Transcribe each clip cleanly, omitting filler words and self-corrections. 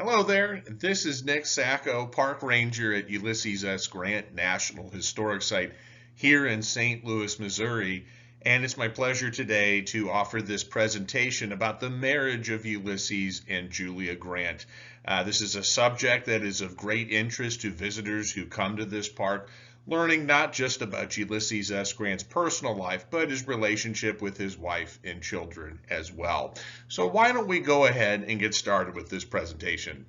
Hello there. This is Nick Sacco, Park Ranger at Ulysses S. Grant National Historic Site here in St. Louis, Missouri. And it's my pleasure today to offer this presentation about the marriage of Ulysses and Julia Grant. This is a subject that is of great interest to visitors who come to this park, learning not just about Ulysses S. Grant's personal life, but his relationship with his wife and children as well. So why don't we go ahead and get started with this presentation.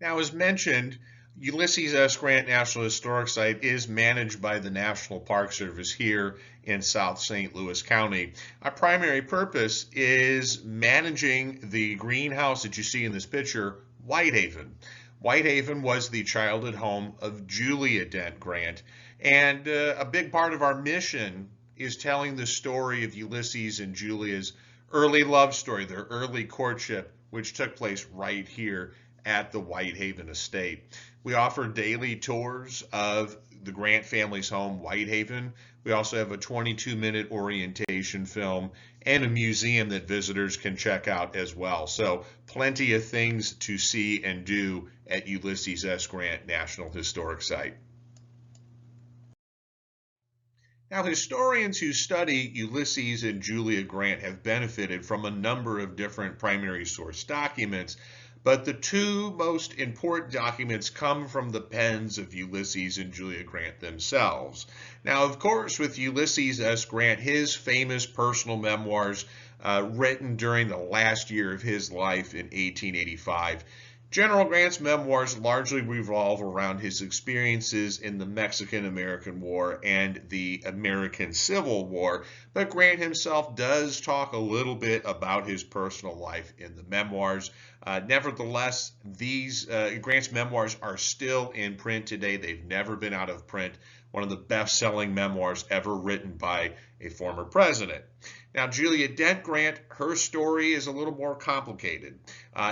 Now, as mentioned, Ulysses S. Grant National Historic Site is managed by the National Park Service here in South St. Louis County. Our primary purpose is managing the greenhouse that you see in this picture, Whitehaven. Whitehaven was the childhood home of Julia Dent Grant, and a big part of our mission is telling the story of Ulysses and Julia's early love story, their early courtship, which took place right here at the Whitehaven estate. We offer daily tours of the Grant family's home, Whitehaven. We also have a 22-minute orientation film and a museum that visitors can check out as well. So plenty of things to see and do at Ulysses S. Grant National Historic Site. Now, historians who study Ulysses and Julia Grant have benefited from a number of different primary source documents, but the two most important documents come from the pens of Ulysses and Julia Grant themselves. Now, of course, with Ulysses S. Grant, his famous personal memoirs written during the last year of his life in 1885, General Grant's memoirs largely revolve around his experiences in the Mexican-American War and the American Civil War, but Grant himself does talk a little bit about his personal life in the memoirs. Nevertheless, Grant's memoirs are still in print today. They've never been out of print. One of the best-selling memoirs ever written by a former president. Now, Julia Dent Grant, her story is a little more complicated.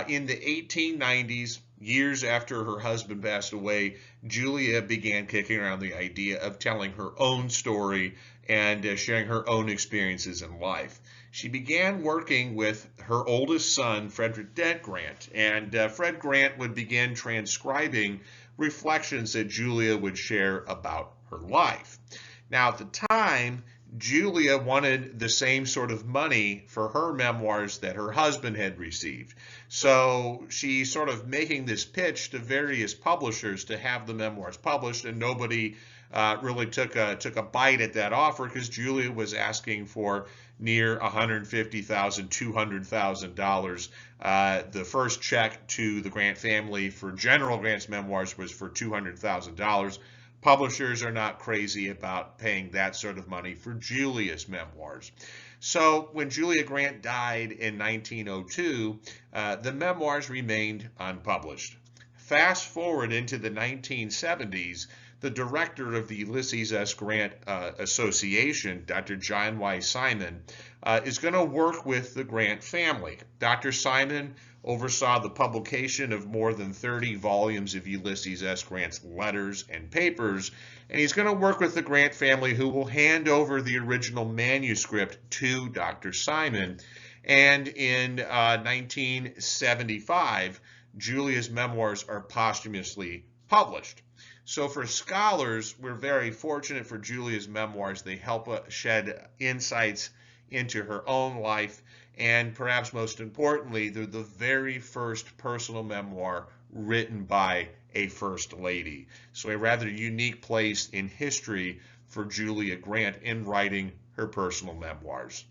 In the 1890s, years after her husband passed away, Julia began kicking around the idea of telling her own story and sharing her own experiences in life. She began working with her oldest son, Frederick Dent Grant, and Fred Grant would begin transcribing reflections that Julia would share about her life. Now, at the time, Julia wanted the same sort of money for her memoirs that her husband had received. So she's sort of making this pitch to various publishers to have the memoirs published, and nobody really took a bite at that offer because Julia was asking for near $150,000, $200,000. The first check to the Grant family for General Grant's memoirs was for $200,000. Publishers are not crazy about paying that sort of money for Julia's memoirs. So when Julia Grant died in 1902, the memoirs remained unpublished. Fast forward into the 1970s, the director of the Ulysses S. Grant Association, Dr. John Y. Simon, is going to work with the Grant family. Dr. Simon oversaw the publication of more than 30 volumes of Ulysses S. Grant's letters and papers, and he's going to work with the Grant family, who will hand over the original manuscript to Dr. Simon. And in 1975, Julia's memoirs are posthumously published. So for scholars, we're very fortunate for Julia's memoirs. They help shed insights into her own life, and perhaps most importantly, they're the very first personal memoir written by a first lady. So a rather unique place in history for Julia Grant in writing her personal memoirs.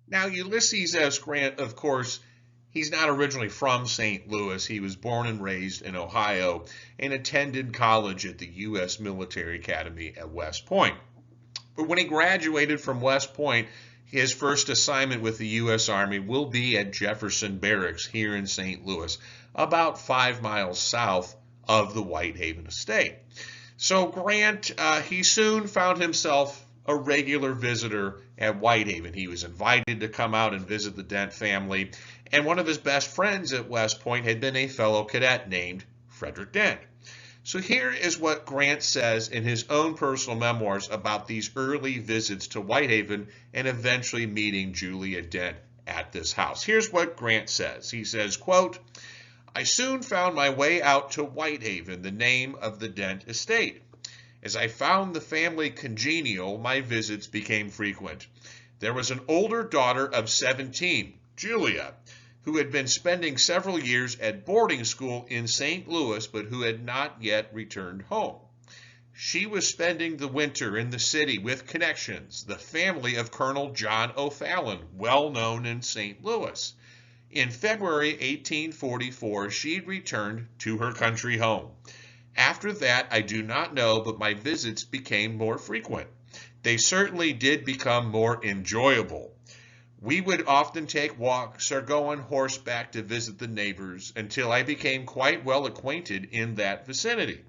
Now, Ulysses S. Grant, of course, he's not originally from St. Louis. He was born and raised in Ohio and attended college at the U.S. Military Academy at West Point. But when he graduated from West Point, his first assignment with the U.S. Army will be at Jefferson Barracks here in St. Louis, about 5 miles south of the Whitehaven estate. So Grant, he soon found himself a regular visitor at Whitehaven. He was invited to come out and visit the Dent family, and one of his best friends at West Point had been a fellow cadet named Frederick Dent. So here is what Grant says in his own personal memoirs about these early visits to Whitehaven and eventually meeting Julia Dent at this house. Here's what Grant says. He says, quote, I soon found my way out to Whitehaven, the name of the Dent estate. As I found the family congenial, my visits became frequent. There was an older daughter of 17, Julia, who had been spending several years at boarding school in St. Louis, but who had not yet returned home. She was spending the winter in the city with connections, the family of Colonel John O'Fallon, well known in St. Louis. In February 1844, she returned to her country home. After that, I do not know, but my visits became more frequent. They certainly did become more enjoyable. We would often take walks or go on horseback to visit the neighbors until I became quite well acquainted in that vicinity.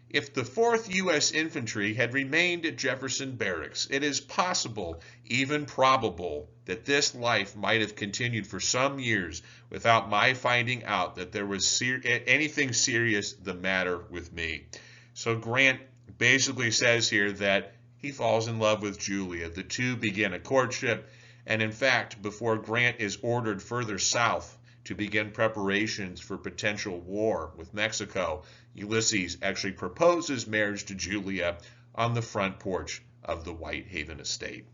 If the 4th U.S. Infantry had remained at Jefferson Barracks, it is possible, even probable, that this life might have continued for some years without my finding out that there was anything serious the matter with me. So Grant basically says here that he falls in love with Julia. The two begin a courtship, and in fact, before Grant is ordered further south to begin preparations for potential war with Mexico, Ulysses actually proposes marriage to Julia on the front porch of the Whitehaven estate.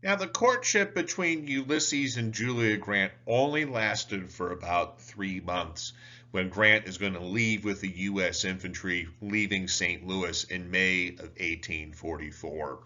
Now, the courtship between Ulysses and Julia Grant only lasted for about 3 months, when Grant is going to leave with the U.S. infantry, leaving St. Louis in May of 1844.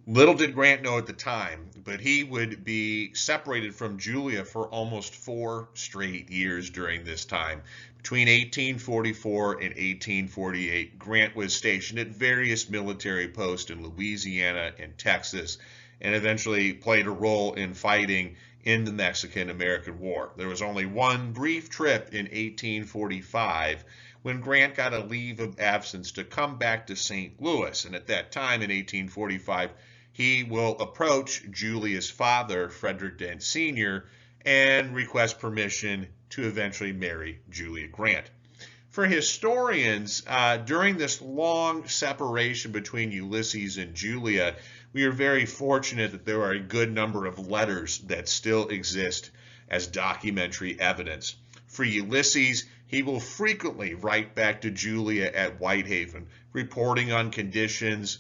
Little did Grant know at the time, but he would be separated from Julia for almost 4 straight years during this time. Between 1844 and 1848, Grant was stationed at various military posts in Louisiana and Texas, and eventually played a role in fighting in the Mexican-American War. There was only one brief trip in 1845 when Grant got a leave of absence to come back to St. Louis, and at that time in 1845, he will approach Julia's father, Frederick Dent Sr., and request permission to eventually marry Julia Grant. For historians, during this long separation between Ulysses and Julia, we are very fortunate that there are a good number of letters that still exist as documentary evidence. For Ulysses, he will frequently write back to Julia at Whitehaven, reporting on conditions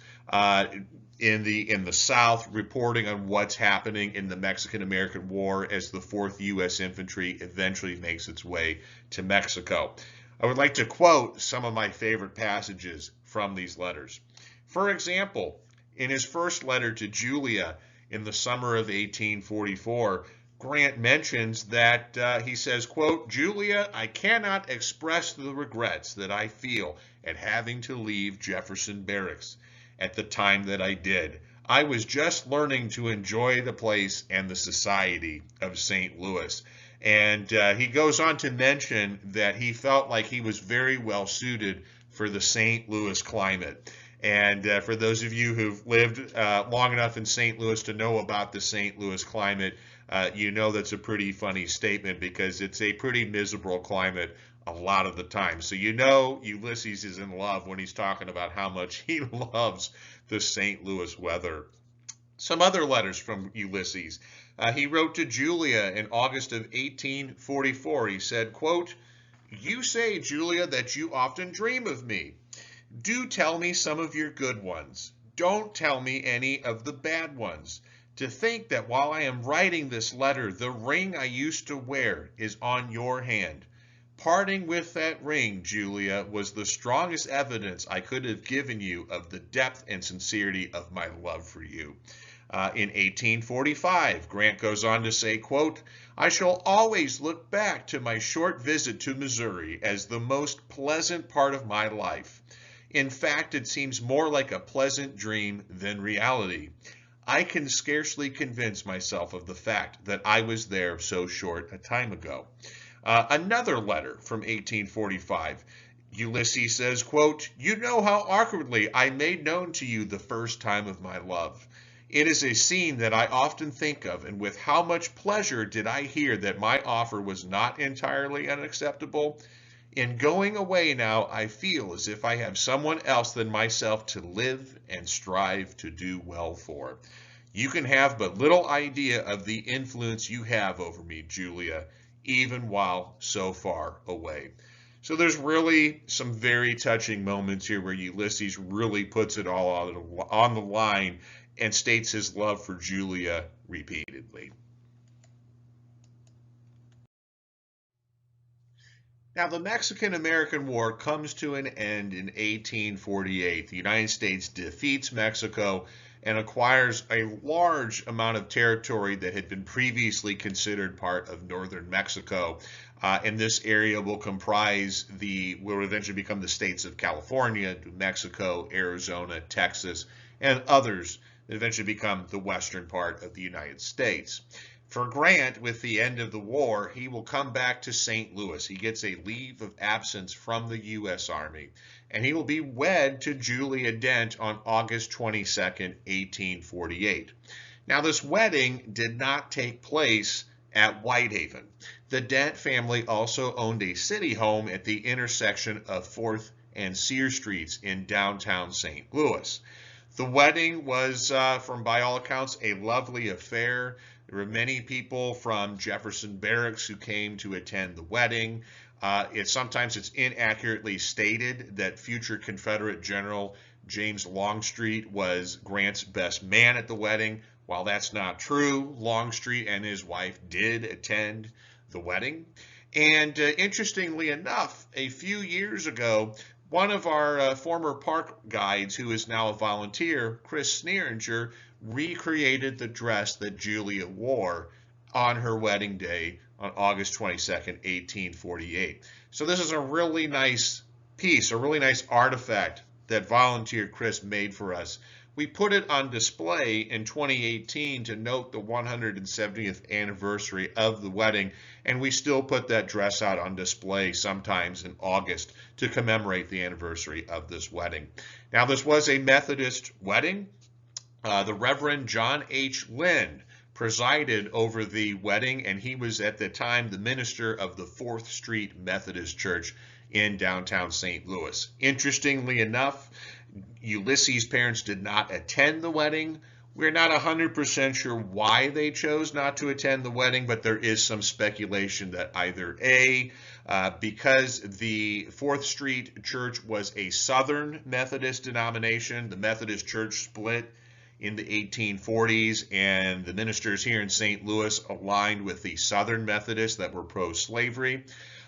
in the South, reporting on what's happening in the Mexican-American War as the 4th U.S. Infantry eventually makes its way to Mexico. I would like to quote some of my favorite passages from these letters. For example, in his first letter to Julia in the summer of 1844, Grant mentions that he says, quote, Julia, I cannot express the regrets that I feel at having to leave Jefferson Barracks at the time that I did. I was just learning to enjoy the place and the society of St. Louis. And he goes on to mention that he felt like he was very well suited for the St. Louis climate. And for those of you who've lived long enough in St. Louis to know about the St. Louis climate, you know that's a pretty funny statement because it's a pretty miserable climate a lot of the time. So you know Ulysses is in love when he's talking about how much he loves the St. Louis weather. Some other letters from Ulysses. He wrote to Julia in August of 1844. He said, quote, You say, Julia, that you often dream of me. Do tell me some of your good ones. Don't tell me any of the bad ones. To think that while I am writing this letter, the ring I used to wear is on your hand. Parting with that ring, Julia, was the strongest evidence I could have given you of the depth and sincerity of my love for you. In 1845, Grant goes on to say, quote, I shall always look back to my short visit to Missouri as the most pleasant part of my life. In fact, it seems more like a pleasant dream than reality. I can scarcely convince myself of the fact that I was there so short a time ago. Another letter from 1845, Ulysses says, quote, You know how awkwardly I made known to you the first time of my love. It is a scene that I often think of, and with how much pleasure did I hear that my offer was not entirely unacceptable. In going away now, I feel as if I have someone else than myself to live and strive to do well for. You can have but little idea of the influence you have over me, Julia, even while so far away. So there's really some very touching moments here where Ulysses really puts it all on the line and states his love for Julia repeatedly. Now, the Mexican-American War comes to an end in 1848. The United States defeats Mexico and acquires a large amount of territory that had been previously considered part of northern Mexico. And this area will will eventually become the states of California, New Mexico, Arizona, Texas, and others that eventually become the western part of the United States. For Grant, with the end of the war, he will come back to St. Louis. He gets a leave of absence from the U.S. Army, and he will be wed to Julia Dent on August 22nd, 1848. Now, this wedding did not take place at Whitehaven. The Dent family also owned a city home at the intersection of 4th and Sear Streets in downtown St. Louis. The wedding was, by all accounts, a lovely affair. There were many people from Jefferson Barracks who came to attend the wedding. Sometimes it's inaccurately stated that future Confederate General James Longstreet was Grant's best man at the wedding. While that's not true, Longstreet and his wife did attend the wedding. And interestingly enough, a few years ago, one of our former park guides, who is now a volunteer, Chris Sneeringer, recreated the dress that Julia wore on her wedding day on August 22nd, 1848. So this is a really nice piece, a really nice artifact that volunteer Chris made for us. We put it on display in 2018 to note the 170th anniversary of the wedding, and we still put that dress out on display sometimes in August to commemorate the anniversary of this wedding. Now, this was a Methodist wedding. The Reverend John H. Lynn presided over the wedding, and he was at the time the minister of the 4th Street Methodist Church in downtown St. Louis. Interestingly enough, Ulysses' parents did not attend the wedding. We're not 100% sure why they chose not to attend the wedding, but there is some speculation that either A, because the 4th Street Church was a Southern Methodist denomination, the Methodist Church split in the 1840s, and the ministers here in St. Louis aligned with the Southern Methodists that were pro-slavery.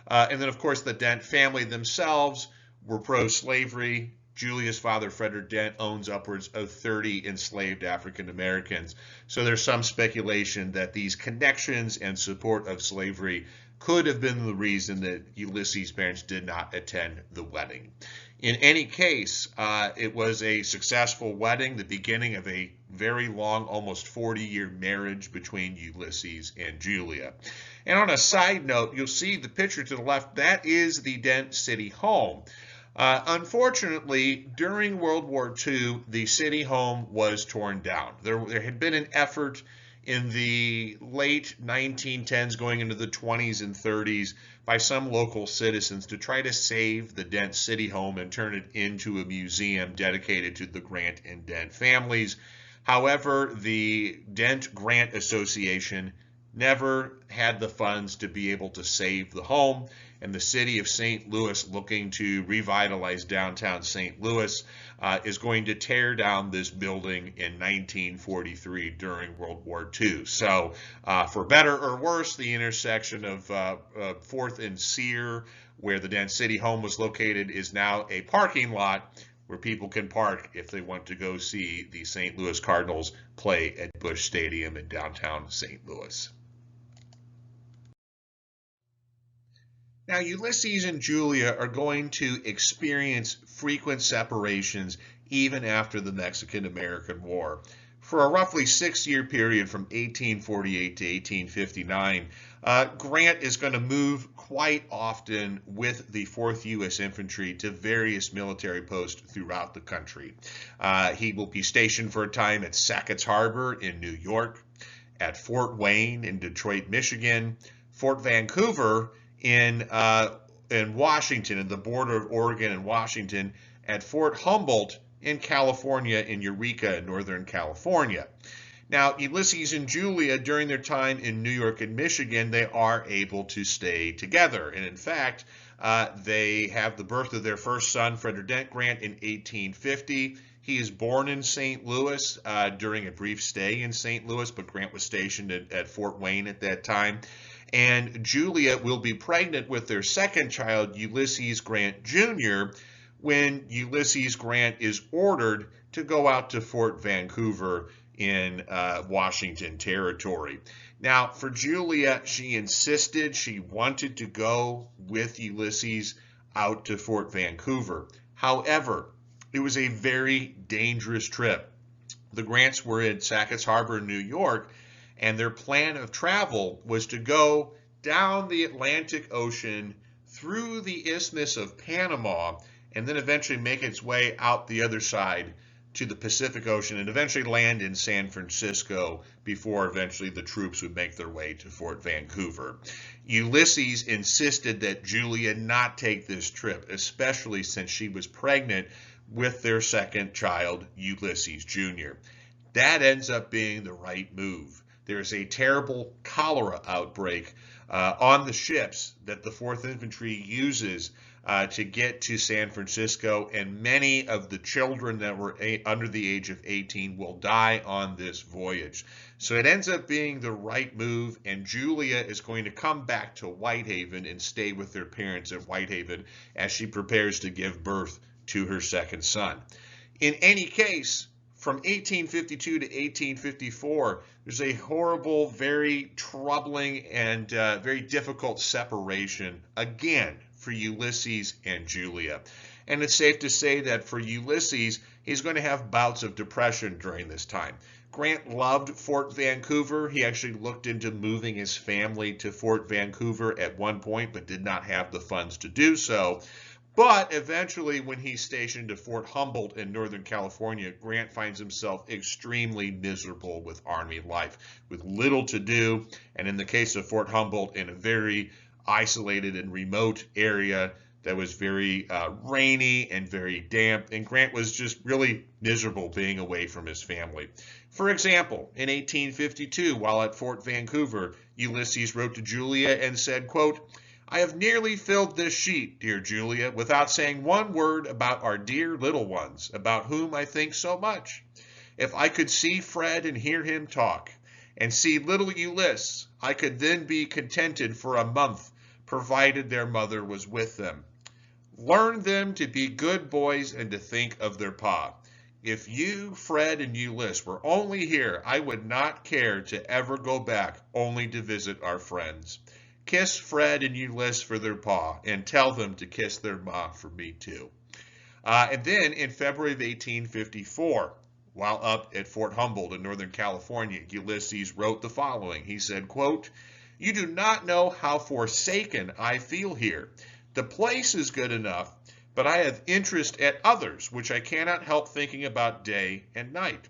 And then, of course, the Dent family themselves were pro-slavery. Julia's father, Frederick Dent, owns upwards of 30 enslaved African Americans. So there's some speculation that these connections and support of slavery could have been the reason that Ulysses' parents did not attend the wedding. In any case, it was a successful wedding, the beginning of a very long, almost 40-year marriage between Ulysses and Julia. And on a side note, you'll see the picture to the left. That is the Dent City home. Unfortunately, during World War II, the city home was torn down. There had been an effort in the late 1910s going into the 20s and 30s by some local citizens to try to save the Dent City home and turn it into a museum dedicated to the Grant and Dent families. However, the Dent Grant Association never had the funds to be able to save the home, and the city of St. Louis, looking to revitalize downtown St. Louis, is going to tear down this building in 1943 during World War II. So for better or worse, the intersection of 4th and Sear, where the Dent City home was located, is now a parking lot where people can park if they want to go see the St. Louis Cardinals play at Busch Stadium in downtown St. Louis. Now, Ulysses and Julia are going to experience frequent separations even after the Mexican-American War. For a roughly 6-year period from 1848 to 1859, Grant is going to move quite often with the 4th U.S. Infantry to various military posts throughout the country. He will be stationed for a time at Sackett's Harbor in New York, at Fort Wayne in Detroit, Michigan, Fort Vancouver in Washington, at the border of Oregon and Washington, at Fort Humboldt in California, in Eureka, Northern California. Now, Ulysses and Julia, during their time in New York and Michigan, they are able to stay together. And in fact, they have the birth of their first son, Frederick Dent Grant, in 1850. He is born in St. Louis during a brief stay in St. Louis, but Grant was stationed at Fort Wayne at that time. And Julia will be pregnant with their second child, Ulysses Grant Jr., when Ulysses Grant is ordered to go out to Fort Vancouver in Washington Territory. Now, for Julia, she insisted she wanted to go with Ulysses out to Fort Vancouver. However, it was a very dangerous trip. The Grants were in Sackett's Harbor, New York, and their plan of travel was to go down the Atlantic Ocean through the Isthmus of Panama and then eventually make its way out the other side to the Pacific Ocean and eventually land in San Francisco before eventually the troops would make their way to Fort Vancouver. Ulysses insisted that Julia not take this trip, especially since she was pregnant with their second child, Ulysses Jr. That ends up being the right move. There's a terrible cholera outbreak on the ships that the 4th Infantry uses to get to San Francisco, and many of the children that were under the age of 18 will die on this voyage. So it ends up being the right move, and Julia is going to come back to Whitehaven and stay with their parents at Whitehaven as she prepares to give birth to her second son. In any case, from 1852 to 1854, there's a horrible, very troubling, and very difficult separation, again, for Ulysses and Julia. And it's safe to say that for Ulysses, he's going to have bouts of depression during this time. Grant loved Fort Vancouver. He actually looked into moving his family to Fort Vancouver at one point, but did not have the funds to do so. But eventually, when he's stationed at Fort Humboldt in Northern California, Grant finds himself extremely miserable with Army life, with little to do, and in the case of Fort Humboldt, in a very isolated and remote area that was very rainy and very damp, and Grant was just really miserable being away from his family. For example, in 1852, while at Fort Vancouver, Ulysses wrote to Julia and said, quote, "I have nearly filled this sheet, dear Julia, without saying one word about our dear little ones, about whom I think so much. If I could see Fred and hear him talk, and see little Ulysses, I could then be contented for a month, provided their mother was with them. Learn them to be good boys and to think of their pa. If you, Fred, and Ulysses were only here, I would not care to ever go back only to visit our friends. Kiss Fred and Ulysses for their pa, and tell them to kiss their ma for me too." And then in February of 1854, while up at Fort Humboldt in Northern California, Ulysses wrote the following. He said, quote, "You do not know how forsaken I feel here. The place is good enough, but I have interest at others, which I cannot help thinking about day and night.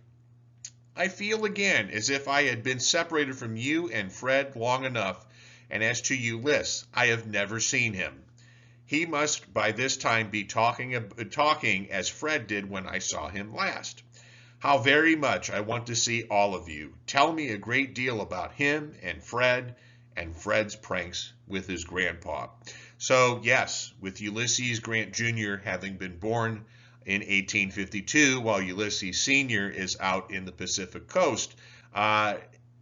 I feel again as if I had been separated from you and Fred long enough, and as to Ulysses, I have never seen him. He must by this time be talking as Fred did when I saw him last. How very much I want to see all of you. Tell me a great deal about him and Fred's pranks with his grandpa." So yes, with Ulysses Grant Jr. having been born in 1852, while Ulysses Sr. is out in the Pacific coast,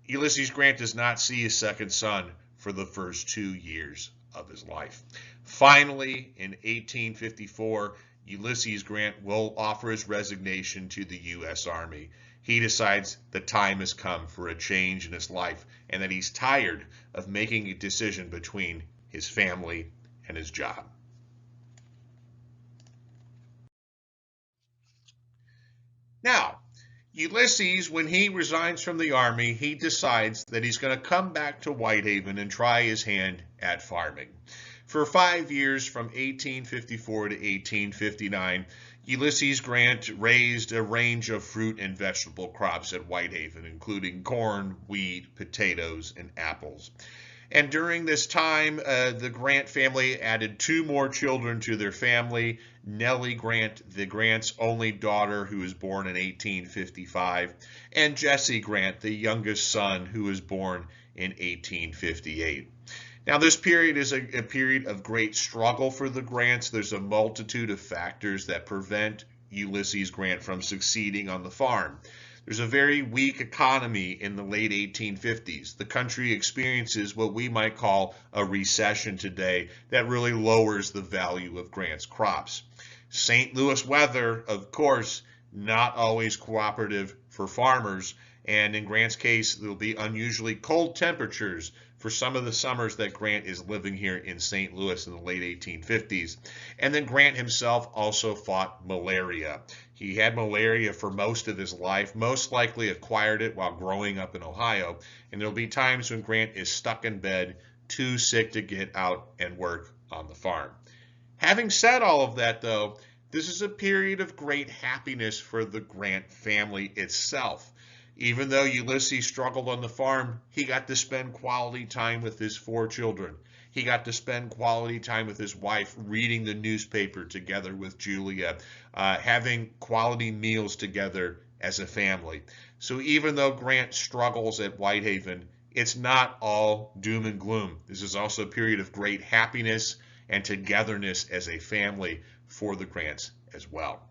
Ulysses Grant does not see his second son for the first 2 years of his life. Finally, in 1854, Ulysses Grant will offer his resignation to the U.S. Army. He decides the time has come for a change in his life and that he's tired of making a decision between his family and his job. Now, Ulysses, when he resigns from the army, he decides that he's going to come back to Whitehaven and try his hand at farming. For 5 years, from 1854 to 1859, Ulysses Grant raised a range of fruit and vegetable crops at Whitehaven, including corn, wheat, potatoes, and apples. And during this time, the Grant family added 2 more children to their family. Nellie Grant, the Grant's only daughter, who was born in 1855, and Jesse Grant, the youngest son, who was born in 1858. Now, this period is a period of great struggle for the Grants. There's a multitude of factors that prevent Ulysses Grant from succeeding on the farm. There's a very weak economy in the late 1850s. The country experiences what we might call a recession today that really lowers the value of Grant's crops. St. Louis weather, of course, not always cooperative for farmers, and in Grant's case, there'll be unusually cold temperatures for some of the summers that Grant is living here in St. Louis in the late 1850s. And then Grant himself also fought malaria. He had malaria for most of his life, most likely acquired it while growing up in Ohio, and there'll be times when Grant is stuck in bed, too sick to get out and work on the farm. Having said all of that, though, this is a period of great happiness for the Grant family itself. Even though Ulysses struggled on the farm, he got to spend quality time with his 4 children. He got to spend quality time with his wife, reading the newspaper together with Julia, having quality meals together as a family. So even though Grant struggles at Whitehaven, it's not all doom and gloom. This is also a period of great happiness and togetherness as a family for the Grants as well.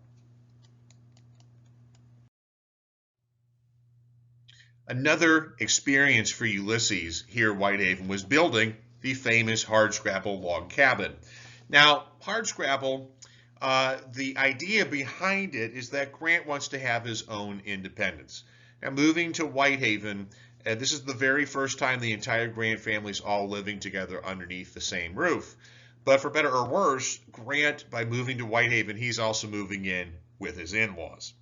Another experience for Ulysses here at Whitehaven was building the famous Hardscrabble log cabin. Now, Hardscrabble, the idea behind it is that Grant wants to have his own independence. Now, moving to Whitehaven, this is the very first time the entire Grant family is all living together underneath the same roof. But for better or worse, Grant, by moving to Whitehaven, he's also moving in with his in-laws.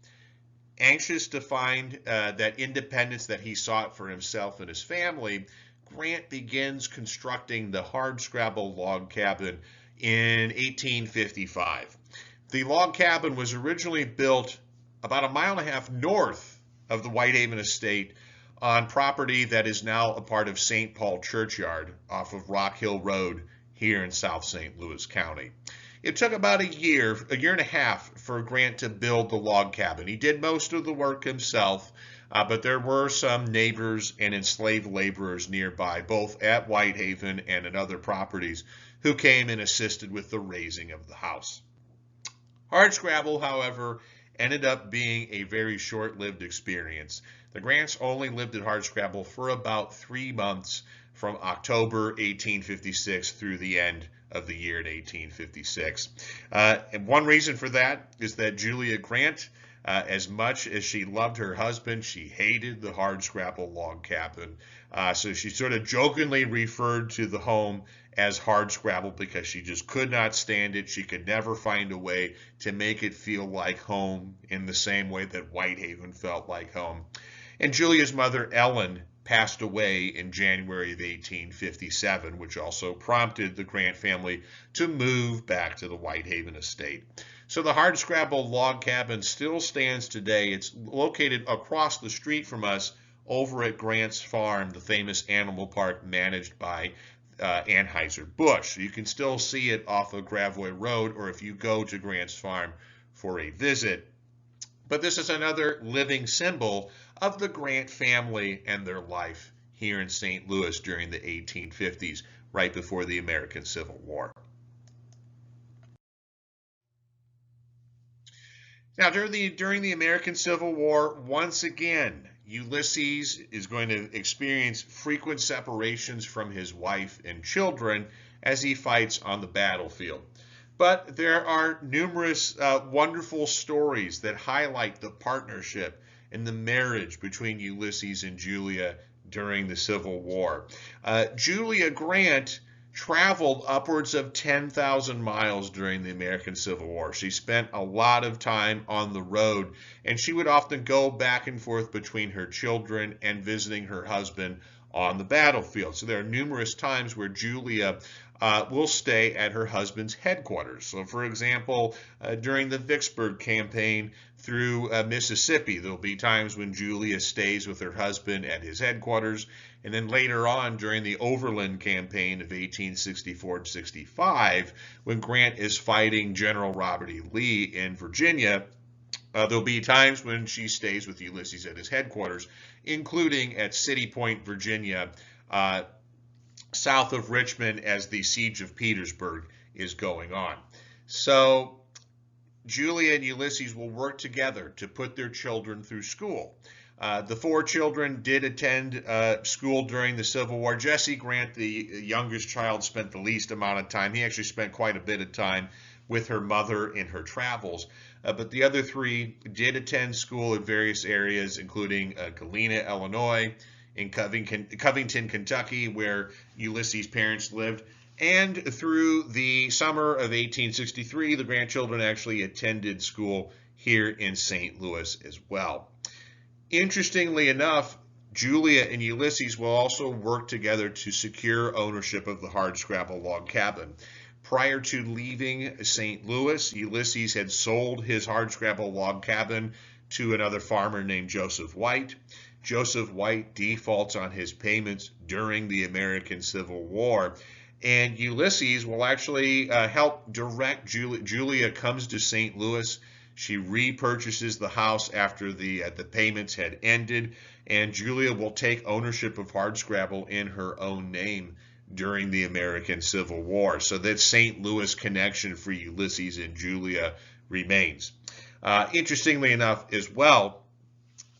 Anxious to find that independence that he sought for himself and his family, Grant begins constructing the Hardscrabble log cabin in 1855. The log cabin was originally built about 1.5 miles north of the Whitehaven estate on property that is now a part of St. Paul Churchyard off of Rock Hill Road here in South St. Louis County. It took about a year and a half for Grant to build the log cabin. He did most of the work himself, but there were some neighbors and enslaved laborers nearby, both at Whitehaven and at other properties, who came and assisted with the raising of the house. Hardscrabble, however, ended up being a very short-lived experience. The Grants only lived at Hardscrabble for about 3 months, from October 1856 through the end of the year in 1856. And one reason for that is that Julia Grant, as much as she loved her husband, she hated the Hardscrabble log cabin. So she sort of jokingly referred to the home as Hardscrabble because she just could not stand it. She could never find a way to make it feel like home in the same way that Whitehaven felt like home. And Julia's mother, Ellen, passed away in January of 1857, which also prompted the Grant family to move back to the Whitehaven estate. So the Hardscrabble log cabin still stands today. It's located across the street from us over at Grant's Farm, the famous animal park managed by Anheuser-Busch. You can still see it off of Gravois Road, or if you go to Grant's Farm for a visit. But this is another living symbol of the Grant family and their life here in St. Louis during the 1850s, right before the American Civil War. Now, during the American Civil War, once again, Ulysses is going to experience frequent separations from his wife and children as he fights on the battlefield. But there are numerous wonderful stories that highlight the partnership and the marriage between Ulysses and Julia during the Civil War. Julia Grant traveled upwards of 10,000 miles during the American Civil War. She spent a lot of time on the road, and she would often go back and forth between her children and visiting her husband on the battlefield. So there are numerous times where Julia will stay at her husband's headquarters. So, for example, during the Vicksburg campaign through Mississippi, there'll be times when Julia stays with her husband at his headquarters. And then later on, during the Overland campaign of 1864-65, when Grant is fighting General Robert E. Lee in Virginia, there'll be times when she stays with Ulysses at his headquarters, including at City Point, Virginia, south of Richmond, as the Siege of Petersburg is going on. So Julia and Ulysses will work together to put their children through school. The four children did attend school during the Civil War. Jesse Grant, the youngest child, spent the least amount of time. He actually spent quite a bit of time with her mother in her travels. But the other three did attend school in various areas, including Galena, Illinois, in Covington, Kentucky, where Ulysses' parents lived. And through the summer of 1863, the grandchildren actually attended school here in St. Louis as well. Interestingly enough, Julia and Ulysses will also work together to secure ownership of the Hardscrabble log cabin. Prior to leaving St. Louis, Ulysses had sold his Hardscrabble log cabin to another farmer named Joseph White. Joseph White defaults on his payments during the American Civil War, and Ulysses will actually help direct Julia. Julia comes to St. Louis. She repurchases the house after the payments had ended, and Julia will take ownership of Hardscrabble in her own name during the American Civil War. So that St. Louis connection for Ulysses and Julia remains. Interestingly enough as well,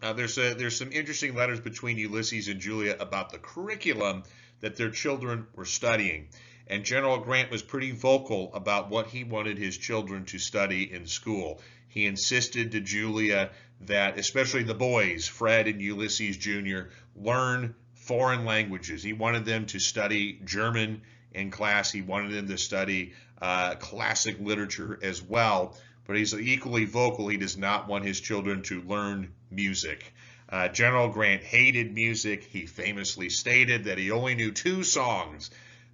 there's some interesting letters between Ulysses and Julia about the curriculum that their children were studying. And General Grant was pretty vocal about what he wanted his children to study in school. He insisted to Julia that, especially the boys, Fred and Ulysses Jr., learn foreign languages. He wanted them to study German in class. He wanted them to study classic literature as well. But he's equally vocal. He does not want his children to learn music. General Grant hated music. He famously stated that he only knew two songs.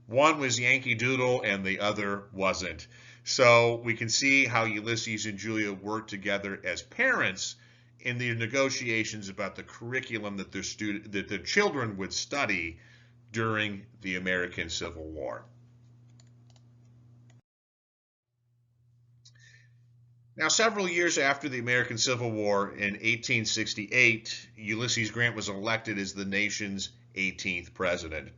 One was Yankee Doodle and the other wasn't. So we can see how Ulysses and Julia worked together as parents in the negotiations about the curriculum that their children would study during the American Civil War. Now, several years after the American Civil War, in 1868, Ulysses Grant was elected as the nation's 18th president.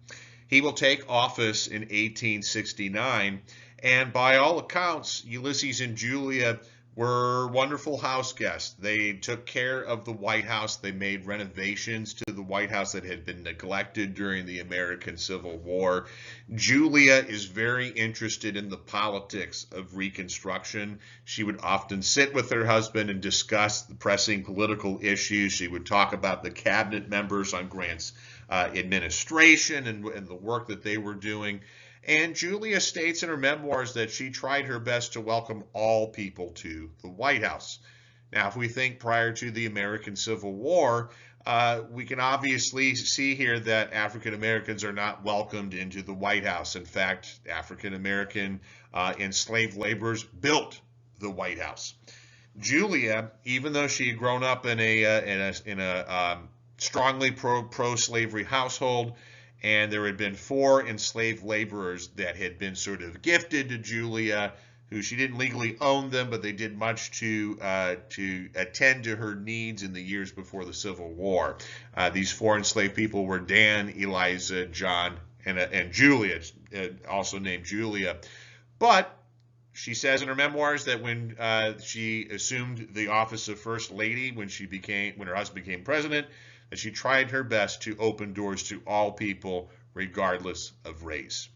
He will take office in 1869, and by all accounts, Ulysses and Julia were wonderful house guests. They took care of the White House. They made renovations to the White House that had been neglected during the American Civil War. Julia is very interested in the politics of Reconstruction. She would often sit with her husband and discuss the pressing political issues. She would talk about the cabinet members on Grant's administration and the work that they were doing. And Julia states in her memoirs that she tried her best to welcome all people to the White House. Now, if we think prior to the American Civil War, we can obviously see here that African Americans are not welcomed into the White House. In fact, African American enslaved laborers built the White House. Julia, even though she had grown up in a strongly pro-slavery household, and there had been 4 enslaved laborers that had been sort of gifted to Julia, who she didn't legally own them, but they did much to attend to her needs in the years before the Civil War. These 4 enslaved people were Dan, Eliza, John, and Julia, also named Julia. But she says in her memoirs that when she assumed the office of First Lady, when her husband became president, that she tried her best to open doors to all people, regardless of race.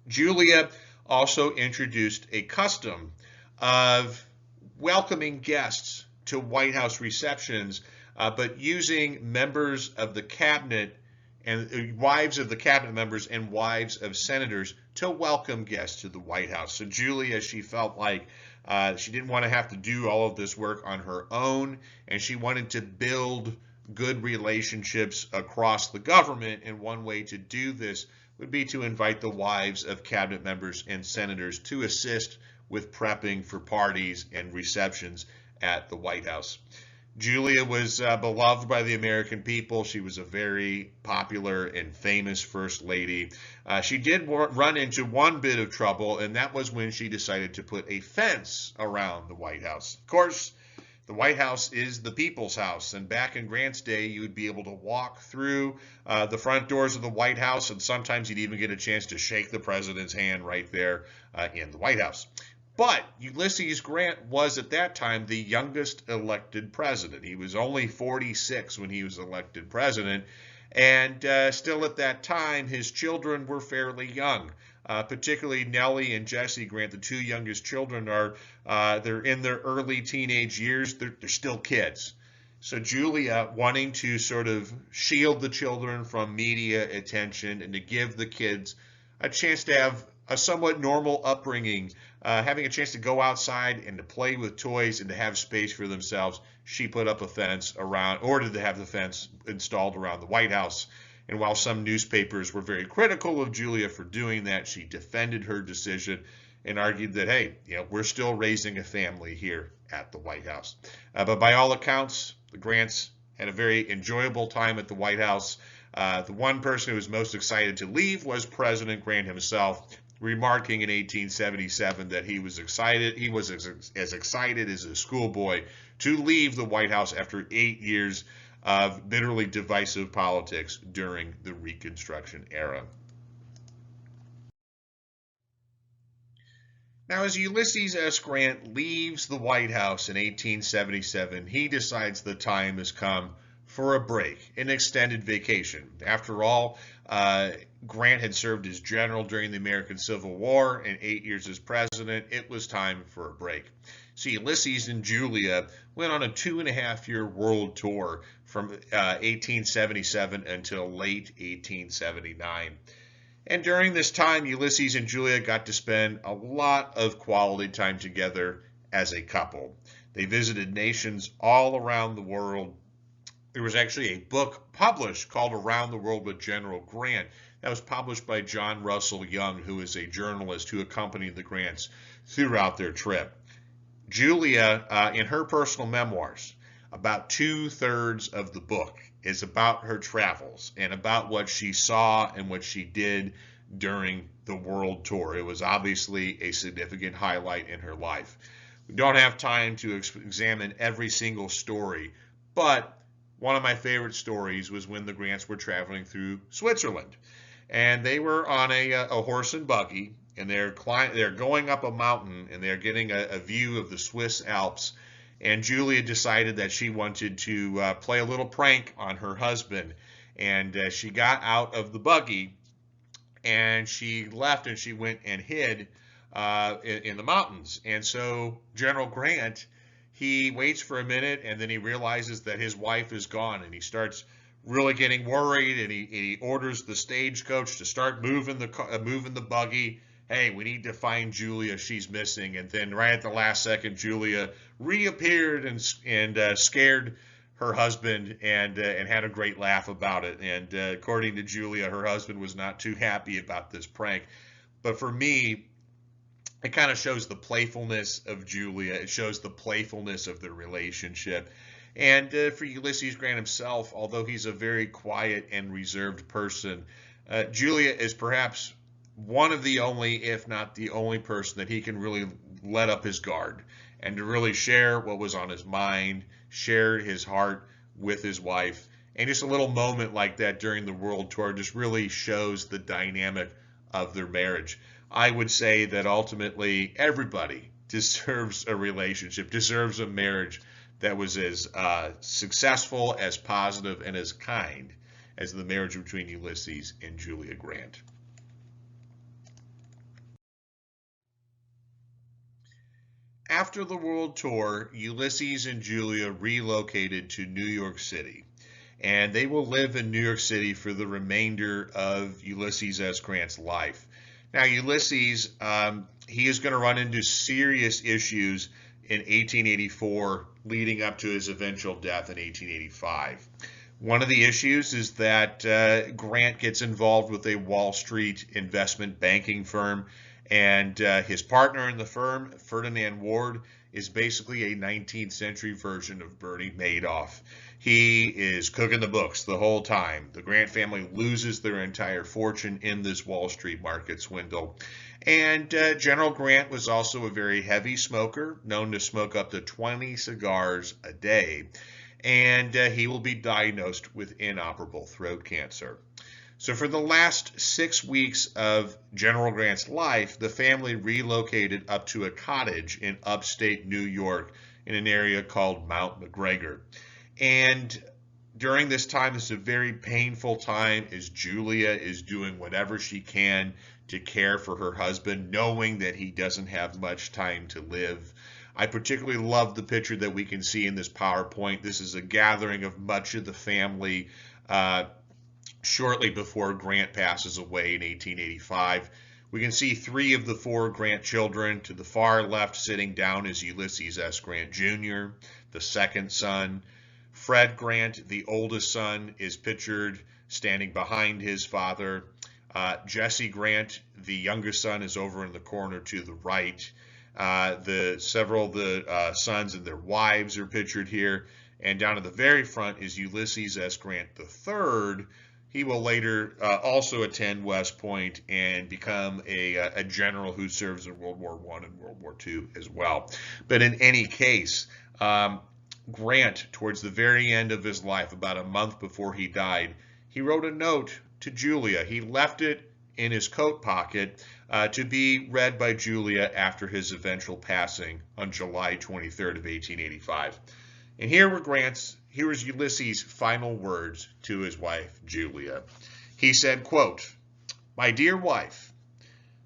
Julia also introduced a custom of welcoming guests to White House receptions, but using members of the cabinet and wives of the cabinet members and wives of senators to welcome guests to the White House. So Julia, she felt like she didn't want to have to do all of this work on her own, and she wanted to build good relationships across the government. And one way to do this would be to invite the wives of cabinet members and senators to assist with prepping for parties and receptions at the White House. Julia was beloved by the American people. She was a very popular and famous first lady. She did run into one bit of trouble, and that was when she decided to put a fence around the White House. Of course, the White House is the people's house, and back in Grant's day, you would be able to walk through the front doors of the White House, and sometimes you'd even get a chance to shake the president's hand right there in the White House. But Ulysses Grant was at that time the youngest elected president. He was only 46 when he was elected president, and still at that time, his children were fairly young. Particularly Nellie and Jesse Grant, the two youngest children, they're in their early teenage years. They're still kids. So Julia, wanting to sort of shield the children from media attention and to give the kids a chance to have a somewhat normal upbringing, having a chance to go outside and to play with toys and to have space for themselves, she put up a fence around, ordered to have the fence installed around the White House. And while some newspapers were very critical of Julia for doing that, she defended her decision and argued that, hey, we're still raising a family here at the White House. But by all accounts, the Grants had a very enjoyable time at the White House. The one person who was most excited to leave was President Grant himself, remarking in 1877 that he was as excited as a schoolboy to leave the White House after 8 years of bitterly divisive politics during the Reconstruction era. Now, as Ulysses S. Grant leaves the White House in 1877, he decides the time has come for a break, an extended vacation. After all, Grant had served as general during the American Civil War and 8 years as president. It was time for a break. So Ulysses and Julia went on a 2.5-year world tour from 1877 until late 1879. And during this time, Ulysses and Julia got to spend a lot of quality time together as a couple. They visited nations all around the world. There was actually a book published called Around the World with General Grant. That was published by John Russell Young, who is a journalist who accompanied the Grants throughout their trip. Julia, in her personal memoirs, about 2/3 of the book is about her travels and about what she saw and what she did during the world tour. It was obviously a significant highlight in her life. We don't have time to examine every single story, but one of my favorite stories was when the Grants were traveling through Switzerland, and they were on a horse and buggy, and they're going up a mountain, and they're getting a view of the Swiss Alps. And Julia decided that she wanted to play a little prank on her husband, and she got out of the buggy, and she left, and she went and hid in the mountains. And so General Grant, he waits for a minute, and then he realizes that his wife is gone, and he starts really getting worried, and he orders the stagecoach to start moving the buggy. Hey, we need to find Julia. She's missing. And then right at the last second, Julia reappeared and scared her husband and had a great laugh about it. And according to Julia, her husband was not too happy about this prank. But for me, it kind of shows the playfulness of Julia. It shows the playfulness of their relationship. And for Ulysses Grant himself, although he's a very quiet and reserved person, Julia is perhaps one of the only, if not the only person that he can really let up his guard and to really share what was on his mind, share his heart with his wife. And just a little moment like that during the world tour just really shows the dynamic of their marriage. I would say that ultimately everybody deserves a relationship, deserves a marriage that was as successful, as positive, and as kind as the marriage between Ulysses and Julia Grant. After the world tour, Ulysses and Julia relocated to New York City. and they will live in New York City for the remainder of Ulysses S. Grant's life. Now, Ulysses, he is going to run into serious issues in 1884, leading up to his eventual death in 1885. One of the issues is that Grant gets involved with a Wall Street investment banking firm, and his partner in the firm, Ferdinand Ward, is basically a 19th century version of Bernie Madoff. He is cooking the books the whole time. The Grant family loses their entire fortune in this Wall Street market swindle. And General Grant was also a very heavy smoker, known to smoke up to 20 cigars a day. And he will be diagnosed with inoperable throat cancer. So for the last 6 weeks of General Grant's life, the family relocated up to a cottage in upstate New York in an area called Mount McGregor. And during this time, this is a very painful time as Julia is doing whatever she can to care for her husband, knowing that he doesn't have much time to live. I particularly love the picture that we can see in this PowerPoint. This is a gathering of much of the family shortly before Grant passes away in 1885. We can see 3 of the 4 Grant children. To the far left, sitting down, is Ulysses S. Grant Jr., the second son. Fred Grant, the oldest son, is pictured standing behind his father. Jesse Grant, the youngest son, is over in the corner to the right. Several of the sons and their wives are pictured here. And down at the very front is Ulysses S. Grant III. He will later also attend West Point and become a general who serves in World War I and World War II as well. But in any case, Grant, towards the very end of his life, about a month before he died, he wrote a note to Julia. He left it in his coat pocket to be read by Julia after his eventual passing on July 23rd of 1885. And here was Ulysses' final words to his wife, Julia. He said, quote, "My dear wife,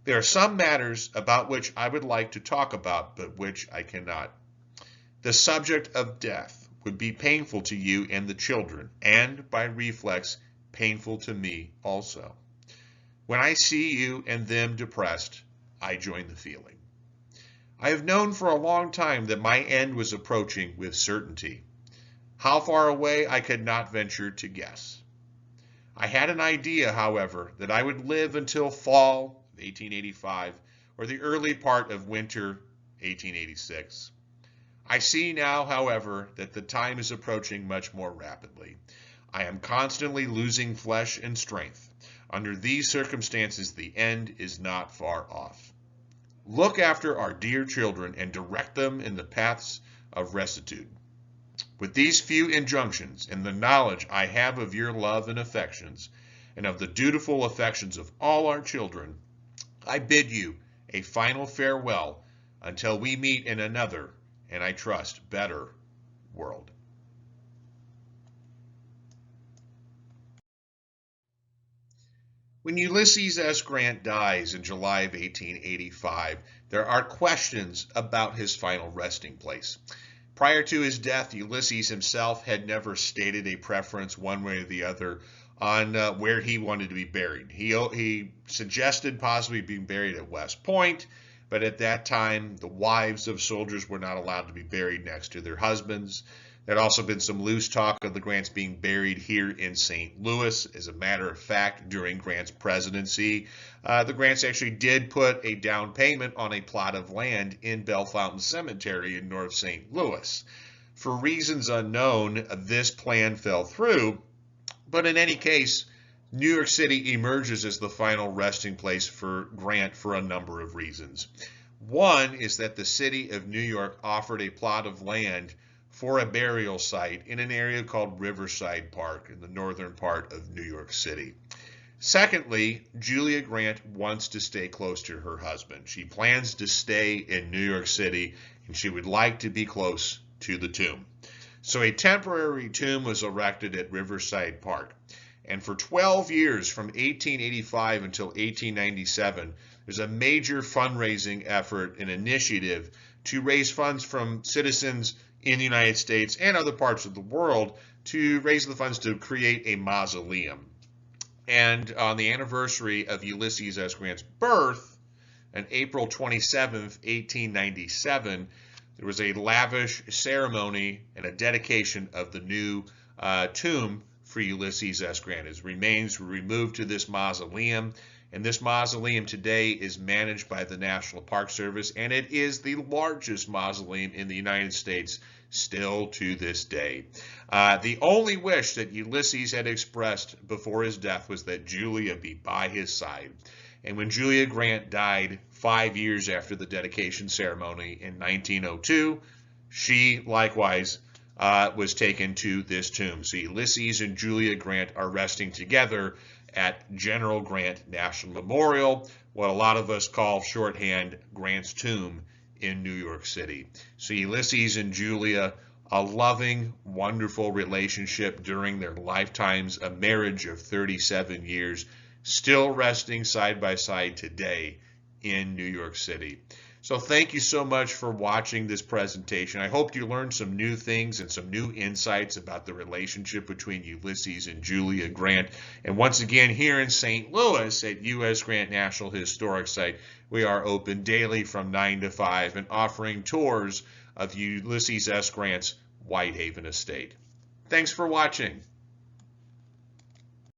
there are some matters about which I would like to talk about, but which I cannot. The subject of death would be painful to you and the children, and by reflex, painful to me also. When I see you and them depressed, I join the feeling. I have known for a long time that my end was approaching with certainty. How far away I could not venture to guess. I had an idea, however, that I would live until fall of 1885 or the early part of winter 1886. I see now, however, that the time is approaching much more rapidly. I am constantly losing flesh and strength. Under these circumstances, the end is not far off. Look after our dear children and direct them in the paths of rectitude. With these few injunctions and the knowledge I have of your love and affections, and of the dutiful affections of all our children, I bid you a final farewell until we meet in another, and I trust, better world." When Ulysses S. Grant dies in July of 1885, there are questions about his final resting place. Prior to his death, Ulysses himself had never stated a preference one way or the other on where he wanted to be buried. He suggested possibly being buried at West Point, but at that time, the wives of soldiers were not allowed to be buried next to their husbands. There had also been some loose talk of the Grants being buried here in St. Louis. As a matter of fact, during Grant's presidency, the Grants actually did put a down payment on a plot of land in Bellefontaine Cemetery in North St. Louis. For reasons unknown, this plan fell through, but in any case, New York City emerges as the final resting place for Grant for a number of reasons. One is that the city of New York offered a plot of land for a burial site in an area called Riverside Park in the northern part of New York City. Secondly, Julia Grant wants to stay close to her husband. She plans to stay in New York City, and she would like to be close to the tomb. So a temporary tomb was erected at Riverside Park. And for 12 years, from 1885 until 1897, there's a major fundraising effort and initiative to raise funds from citizens in the United States and other parts of the world to raise the funds to create a mausoleum. And on the anniversary of Ulysses S. Grant's birth, on April 27th, 1897, there was a lavish ceremony and a dedication of the new tomb for Ulysses S. Grant. His remains were removed to this mausoleum, and this mausoleum today is managed by the National Park Service, and it is the largest mausoleum in the United States still to this day. The only wish that Ulysses had expressed before his death was that Julia be by his side. And when Julia Grant died 5 years after the dedication ceremony in 1902, she likewise was taken to this tomb. So Ulysses and Julia Grant are resting together at General Grant National Memorial, what a lot of us call shorthand Grant's Tomb in New York City. So Ulysses and Julia, a loving, wonderful relationship during their lifetimes, a marriage of 37 years, still resting side by side today in New York City. So thank you so much for watching this presentation. I hope you learned some new things and some new insights about the relationship between Ulysses and Julia Grant. And once again, here in St. Louis at U.S. Grant National Historic Site, we are open daily from 9 to 5 and offering tours of Ulysses S. Grant's Whitehaven estate. Thanks for watching.